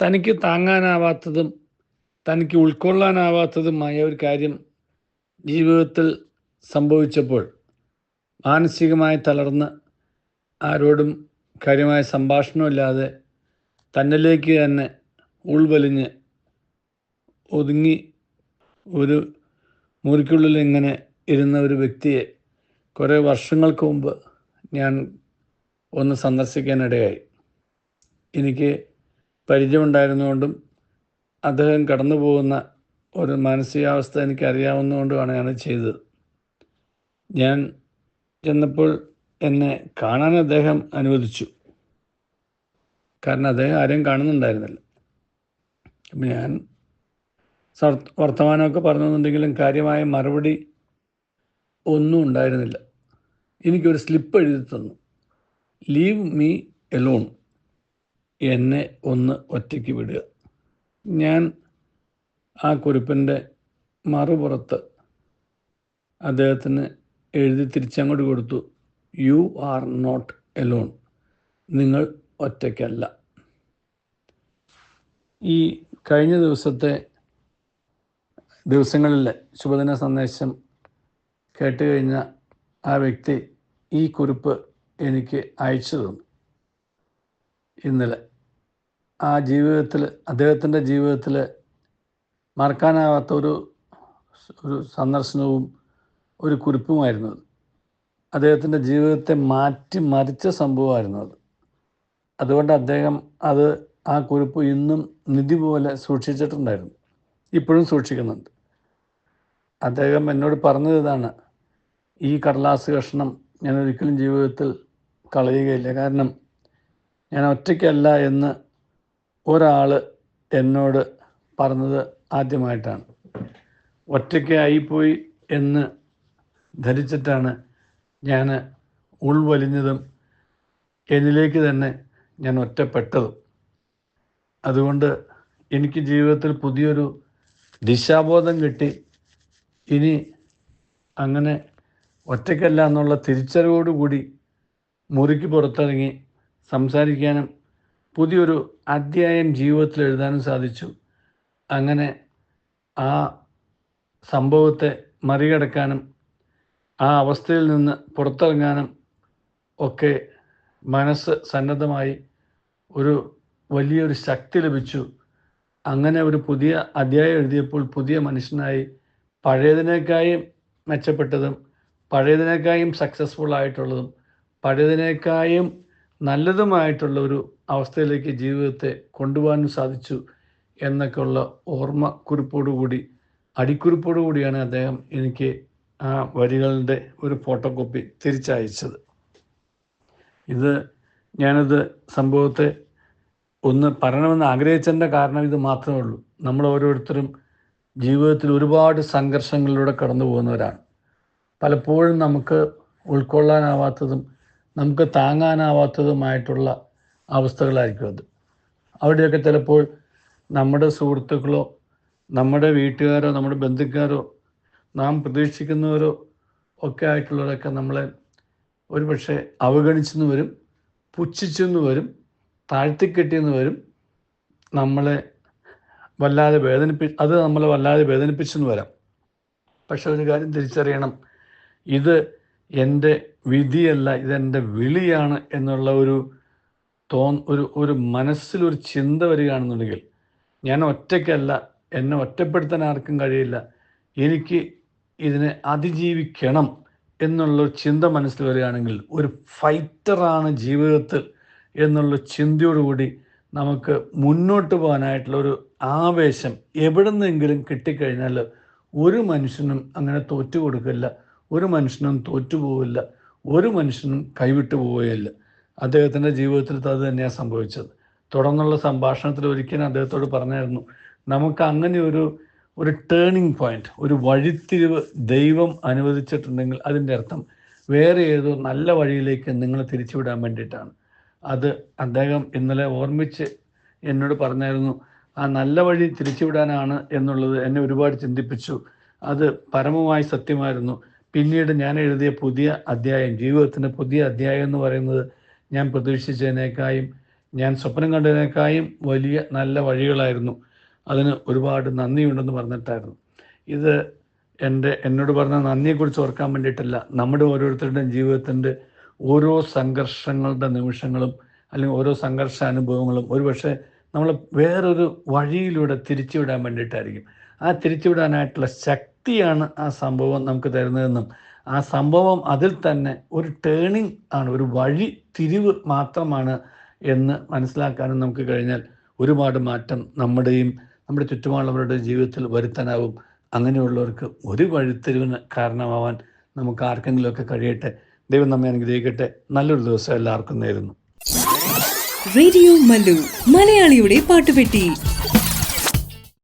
തനിക്ക് താങ്ങാനാവാത്തതും തനിക്ക് ഉൾക്കൊള്ളാനാവാത്തതുമായ ഒരു കാര്യം ജീവിതത്തിൽ സംഭവിച്ചപ്പോൾ മാനസികമായി തളർന്ന് ആരോടും കാര്യമായ സംഭാഷണമില്ലാതെ തന്നിലേക്ക് തന്നെ ഉൾവലിഞ്ഞ് ഒതുങ്ങി ഒരു മുറിക്കുള്ളിൽ ഇങ്ങനെ ഇരുന്ന ഒരു വ്യക്തിയെ കുറേ വർഷങ്ങൾക്ക് മുമ്പ് ഞാൻ ഒന്ന് സന്ദർശിക്കാനിടയായി. എനിക്ക് പരിചയമുണ്ടായിരുന്നുകൊണ്ടും അദ്ദേഹം കടന്നു പോകുന്ന ഒരു മാനസികാവസ്ഥ എനിക്ക് അറിയാവുന്നതുകൊണ്ടുമാണ് ഞാൻ ചെയ്തത്. ഞാൻ ചെന്നപ്പോൾ എന്നെ കാണാൻ അദ്ദേഹം അനുവദിച്ചു. കാരണം അദ്ദേഹം ആരെയും കാണുന്നുണ്ടായിരുന്നില്ല. അപ്പം ഞാൻ വർത്തമാനമൊക്കെ പറഞ്ഞെന്നുണ്ടെങ്കിലും കാര്യമായ മറുപടി ഒന്നും ഉണ്ടായിരുന്നില്ല. എനിക്കൊരു സ്ലിപ്പ് എഴുതി തന്നു, ലീവ് മീ എലോൺ, എന്നെ ഒന്ന് ഒറ്റയ്ക്ക് വിടുക. ഞാൻ ആ കുറിപ്പിൻ്റെ മറുപുറത്ത് അദ്ദേഹത്തിന് എഴുതി തിരിച്ചങ്ങോട്ട് കൊടുത്തു, യു ആർ നോട്ട് എലോൺ, നിങ്ങൾ ഒറ്റയ്ക്കല്ല. ഈ കഴിഞ്ഞ ദിവസങ്ങളിലെ ശുഭദിന സന്ദേശം കേട്ട് കഴിഞ്ഞ ആ വ്യക്തി ഈ കുറിപ്പ് എനിക്ക് അയച്ചു തന്നു. ഇന്നലെ ആ ജീവിതത്തിൽ, അദ്ദേഹത്തിൻ്റെ ജീവിതത്തിൽ മറക്കാനാവാത്ത ഒരു സന്ദർശനവും ഒരു കുറിപ്പുമായിരുന്നു അത്. അദ്ദേഹത്തിൻ്റെ ജീവിതത്തെ മാറ്റിമറിച്ച സംഭവമായിരുന്നു അത്. അതുകൊണ്ട് അദ്ദേഹം ആ കുറിപ്പ് ഇന്നും നിധി പോലെ സൂക്ഷിച്ചിട്ടുണ്ടായിരുന്നു, ഇപ്പോഴും സൂക്ഷിക്കുന്നുണ്ട്. അദ്ദേഹം എന്നോട് പറഞ്ഞത് ഇതാണ്, ഈ കടലാസ് കഷ്ണം ഞാൻ ഒരിക്കലും ജീവിതത്തിൽ കളയുകയില്ല. കാരണം ഞാൻ ഒറ്റയ്ക്കല്ല എന്ന് ഒരാൾ എന്നോട് പറഞ്ഞത് ആദ്യമായിട്ടാണ്. ഒറ്റയ്ക്കായിപ്പോയി എന്ന് ധരിച്ചിട്ടാണ് ഞാൻ ഉൾവലിഞ്ഞതും എന്നിലേക്ക് തന്നെ ഞാൻ ഒറ്റപ്പെട്ടതും. അതുകൊണ്ട് എനിക്ക് ജീവിതത്തിൽ പുതിയൊരു ദിശാബോധം കിട്ടി. ഇനി അങ്ങനെ ഒറ്റയ്ക്കല്ല എന്നുള്ള തിരിച്ചറിവോടുകൂടി മുറിക്ക് പുറത്തിറങ്ങി സംസാരിക്കാനും പുതിയൊരു അധ്യായം ജീവിതത്തിൽ എഴുതാനും സാധിച്ചു. അങ്ങനെ ആ സംഭവത്തെ മറികടക്കാനും ആ അവസ്ഥയിൽ നിന്ന് പുറത്തിറങ്ങാനും ഒക്കെ മനസ്സ് സന്നദ്ധമായി, ഒരു വലിയൊരു ശക്തി ലഭിച്ചു. അങ്ങനെ ഒരു പുതിയ അധ്യായം എഴുതിയപ്പോൾ പുതിയ മനുഷ്യനായി, പഴയതിനേക്കാളും മെച്ചപ്പെട്ടതും പഴയതിനേക്കാളും സക്സസ്ഫുൾ ആയിട്ടുള്ളതും പഴയതിനേക്കാളും നല്ലതുമായിട്ടുള്ള ഒരു അവസ്ഥയിലേക്ക് ജീവിതത്തെ കൊണ്ടുപോകാനും സാധിച്ചു എന്നൊക്കെയുള്ള ഓർമ്മക്കുറിപ്പോടുകൂടി, അടിക്കുറിപ്പോടുകൂടിയാണ് അദ്ദേഹം എനിക്ക് ആ വരികളുടെ ഒരു ഫോട്ടോ കോപ്പി തിരിച്ചയച്ചത്. ഞാനത് സംഭവത്തെ ഒന്ന് പറയണമെന്ന് ആഗ്രഹിച്ചതിൻ്റെ കാരണം ഇത് മാത്രമേ ഉള്ളൂ. നമ്മൾ ഓരോരുത്തരും ജീവിതത്തിൽ ഒരുപാട് സംഘർഷങ്ങളിലൂടെ കടന്നു പോകുന്നവരാണ്. പലപ്പോഴും നമുക്ക് ഉൾക്കൊള്ളാനാവാത്തതും നമുക്ക് താങ്ങാനാവാത്തതുമായിട്ടുള്ള അവസ്ഥകളായിരിക്കും അത്. അവിടെയൊക്കെ ചിലപ്പോൾ നമ്മുടെ സുഹൃത്തുക്കളോ നമ്മുടെ വീട്ടുകാരോ നമ്മുടെ ബന്ധുക്കാരോ നാം പ്രതീക്ഷിക്കുന്നവരോ ഒക്കെ ആയിട്ടുള്ളവരൊക്കെ നമ്മളെ ഒരുപക്ഷെ അവഗണിച്ചെന്ന് വരും, പുച്ഛിച്ചെന്ന് വരും, താഴ്ത്തിക്കെട്ടിയെന്ന് വരും, നമ്മളെ വല്ലാതെ വേദനിപ്പിച്ചെന്ന് വരാം. പക്ഷെ ഒരു കാര്യം തിരിച്ചറിയണം, ഇത് എൻ്റെ വിധിയല്ല, ഇതെൻ്റെ വിളിയാണ് എന്നുള്ള ഒരു മനസ്സിലൊരു ചിന്ത വരികയാണെന്നുണ്ടെങ്കിൽ, ഞാൻ ഒറ്റയ്ക്കല്ല, എന്നെ ഒറ്റപ്പെടുത്താൻ ആർക്കും കഴിയില്ല, എനിക്ക് ഇതിനെ അതിജീവിക്കണം എന്നുള്ളൊരു ചിന്ത മനസ്സിൽ വരികയാണെങ്കിൽ, ഒരു ഫൈറ്ററാണ് ജീവിതത്തിൽ എന്നുള്ള ചിന്തയോടുകൂടി നമുക്ക് മുന്നോട്ട് പോകാനായിട്ടുള്ളൊരു ആവേശം എവിടെ നിന്നെങ്കിലും കിട്ടിക്കഴിഞ്ഞാൽ ഒരു മനുഷ്യനും അങ്ങനെ തോറ്റു കൊടുക്കില്ല, ഒരു മനുഷ്യനും തോറ്റുപോവില്ല, ഒരു മനുഷ്യനും കൈവിട്ടു പോവുകയില്ല. അദ്ദേഹത്തിൻ്റെ ജീവിതത്തിൽ അത് തന്നെയാണ് സംഭവിച്ചത്. തുടർന്നുള്ള സംഭാഷണത്തിൽ ഒരിക്കലും അദ്ദേഹത്തോട് പറഞ്ഞായിരുന്നു, നമുക്ക് അങ്ങനെ ഒരു ടേണിംഗ് പോയിന്റ്, ഒരു വഴിത്തിരിവ് ദൈവം അനുവദിച്ചിട്ടുണ്ടെങ്കിൽ അതിൻ്റെ അർത്ഥം വേറെ ഏതോ നല്ല വഴിയിലേക്ക് നിങ്ങളെ തിരിച്ചുവിടാൻ വേണ്ടിയിട്ടാണ്. അത് അദ്ദേഹം ഇന്നലെ ഓർമ്മിച്ച് എന്നോട് പറഞ്ഞായിരുന്നു. ആ നല്ല വഴി തിരിച്ചുവിടാനാണ് എന്നുള്ളത് എന്നെ ഒരുപാട് ചിന്തിപ്പിച്ചു. അത് പരമമായി സത്യമായിരുന്നു. പിന്നീട് ഞാൻ എഴുതിയ പുതിയ അധ്യായം, ജീവിതത്തിൻ്റെ പുതിയ അധ്യായം എന്ന് പറയുന്നത് ഞാൻ പ്രതീക്ഷിച്ചതിനേക്കാളും ഞാൻ സ്വപ്നം കണ്ടതിനേക്കാളും വലിയ നല്ല വഴികളായിരുന്നു, അതിന് ഒരുപാട് നന്ദിയുണ്ടെന്ന് പറഞ്ഞിട്ടായിരുന്നു. ഇത് എന്നോട് പറഞ്ഞ നന്ദിയെക്കുറിച്ച് ഓർക്കാൻ വേണ്ടിയിട്ടല്ല, നമ്മുടെ ഓരോരുത്തരുടെയും ജീവിതത്തിൻ്റെ ഓരോ സംഘർഷങ്ങളുടെ നിമിഷങ്ങളും അല്ലെങ്കിൽ ഓരോ സംഘർഷ അനുഭവങ്ങളും ഒരുപക്ഷെ നമ്മൾ വേറൊരു വഴിയിലൂടെ തിരിച്ചുവിടാൻ വേണ്ടിയിട്ടായിരിക്കും. ആ തിരിച്ചുവിടാനായിട്ടുള്ള ശക്തിയാണ് ആ സംഭവം നമുക്ക് തരുന്നതെന്നും ആ സംഭവം അതിൽ തന്നെ ഒരു ടേണിംഗ് ആണ്, ഒരു വഴി തിരിവ് മാത്രമാണ് എന്ന് മനസ്സിലാക്കാനും നമുക്ക് കഴിഞ്ഞാൽ ഒരുപാട് മാറ്റം നമ്മുടെ ചുറ്റുമുള്ളവരുടെ ജീവിതത്തിൽ വരുത്താനാവും. അങ്ങനെയുള്ളവർക്ക് ഒരു വഴിത്തിരിവിന് കാരണമാവാൻ നമുക്ക് ആർക്കെങ്കിലുമൊക്കെ കഴിയട്ടെ. ദൈവം നമ്മെ അനുഗ്രഹിക്കട്ടെ. നല്ലൊരു ദിവസം എല്ലാവർക്കും നേരുന്നു. റേഡിയോ മല്ലു, മലയാളിയുടെ പാട്ടുപെട്ടി.